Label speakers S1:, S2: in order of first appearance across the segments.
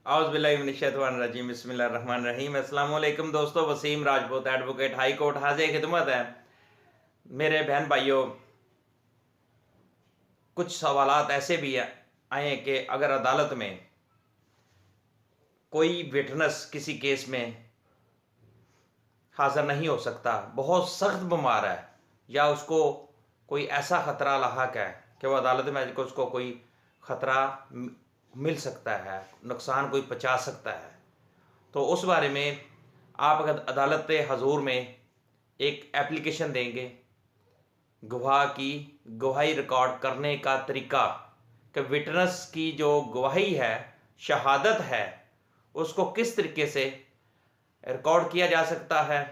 S1: औज़ुबिल्लाहिमिनश्शैतानिर्रजीम बिस्मिल्लाहिर्रहमानिर्रहीम। अस्सलाम वालेकुम दोस्तों, Waseem Rajput advocate high court हाजिर खिदमत है। मेरे बहन भाइयों, कुछ सवालात ऐसे भी आए हैं कि अगर अदालत में कोई विटनेस किसी केस में हाज़िर नहीं हो सकता, बहुत सख्त बीमार है या उसको कोई ऐसा ख़तरा लाहक है कि वह अदालत में आकर उसको कोई ख़तरा मिल सकता है, नुकसान कोई पहुँचा सकता है, तो उस बारे में आप अगर अदालत हजूर में एक एप्लीकेशन देंगे गवाह की गवाही रिकॉर्ड करने का तरीका, कि विटनेस की जो गवाही है, शहादत है, उसको किस तरीके से रिकॉर्ड किया जा सकता है।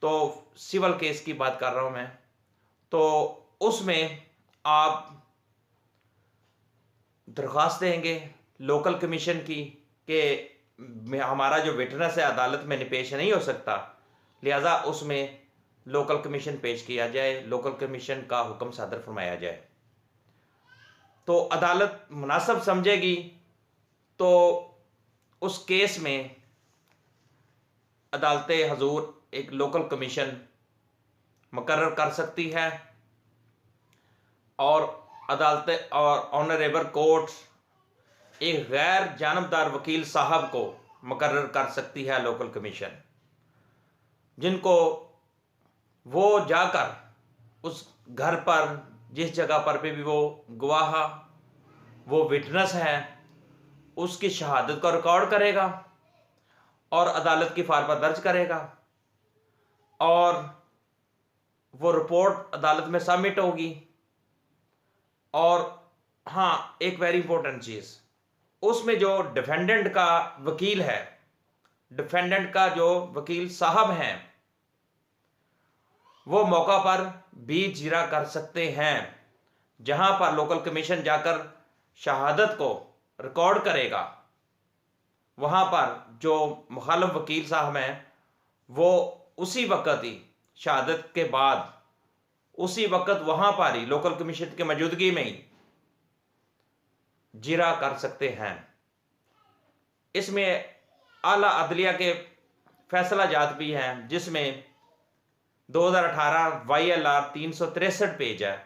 S1: तो सिविल केस की बात कर रहा हूं मैं, तो उसमें आप दरख्वास्त देंगे लोकल कमीशन की कि हमारा जो विटनेस है अदालत में पेश नहीं हो सकता, लिहाजा उसमें लोकल कमीशन पेश किया जाए, लोकल कमीशन का हुक्म सादर फरमाया जाए। तो अदालत मुनासिब समझेगी तो उस केस में अदालत हजूर एक लोकल कमीशन मुकर्रर कर सकती है और अदालत और ऑनरेबल कोर्ट एक गैर जानबदार वकील साहब को मुकर्रर कर सकती है लोकल कमीशन, जिनको वो जाकर उस घर पर जिस जगह पर भी वो गवाह वो विटनेस है उसकी शहादत को रिकॉर्ड करेगा और अदालत की फाइल पर दर्ज करेगा और वो रिपोर्ट अदालत में सबमिट होगी। और हाँ, एक वेरी इंपॉर्टेंट चीज़, उसमें जो डिफेंडेंट का वकील है, डिफेंडेंट का जो वकील साहब हैं, वो मौका पर भी जिरा कर सकते हैं। जहां पर लोकल कमीशन जाकर शहादत को रिकॉर्ड करेगा, वहां पर जो मुखालिफ वकील साहब हैं वो उसी वक्त ही शहादत के बाद उसी वक्त वहां पर ही लोकल कमीशन की मौजूदगी में ही जिरा कर सकते हैं। इसमें आला अदलिया के फैसला जात भी हैं, जिसमें 2018 YLR 363 पेज है,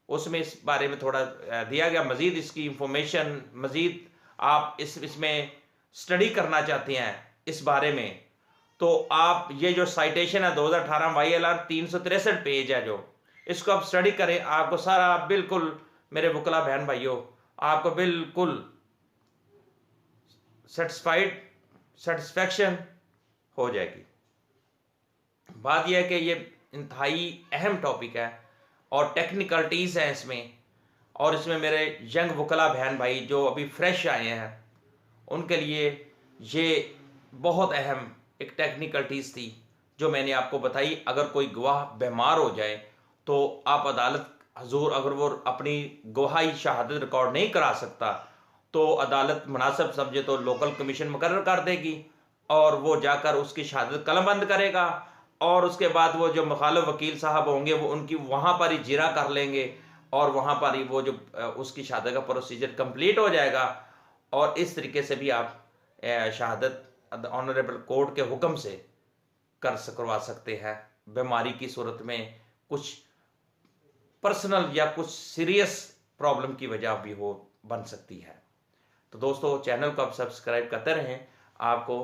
S1: उसमें इस बारे में थोड़ा दिया गया। मजीद इसकी इंफॉर्मेशन, मजीद आप इसमें स्टडी करना चाहते हैं इस बारे में, तो आप ये जो साइटेशन है 2018 YLR 363 पेज है, जो इसको आप स्टडी करें, आपको सारा बिल्कुल मेरे वकला बहन भाइयों आपको बिल्कुल सेटिस्फैक्शन हो जाएगी। बात यह है कि ये इंतहाई अहम टॉपिक है और टेक्निकलिटीज़ हैं इसमें, और इसमें मेरे यंग वकला बहन भाई जो अभी फ्रेश आए हैं उनके लिए ये बहुत अहम एक टेक्निकलिटीज़ थी जो मैंने आपको बताई। अगर कोई गवाह बीमार हो जाए तो आप अदालत हजूर अगर वो अपनी गवाही शहादत रिकॉर्ड नहीं करा सकता तो अदालत मुनासिब समझे तो लोकल कमीशन मुकर्रर कर देगी और वो जाकर उसकी शहादत कलमबंद करेगा, और उसके बाद वो जो मुखालिफ वकील साहब होंगे वो उनकी वहाँ पर ही जिरा कर लेंगे और वहाँ पर ही वो जो उसकी शहादत का प्रोसीजर कंप्लीट हो जाएगा। और इस तरीके से भी आप शहादत ऑनरेबल कोर्ट के हुक्म से करवा सकते हैं। बीमारी की सूरत में कुछ पर्सनल या कुछ सीरियस प्रॉब्लम की वजह भी हो बन सकती है। तो दोस्तों, चैनल को आप सब्सक्राइब करते रहें, आपको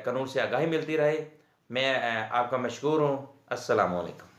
S1: कानून से आगाही मिलती रहे। मैं आपका मशकूर हूँ। अस्सलाम वालेकुम।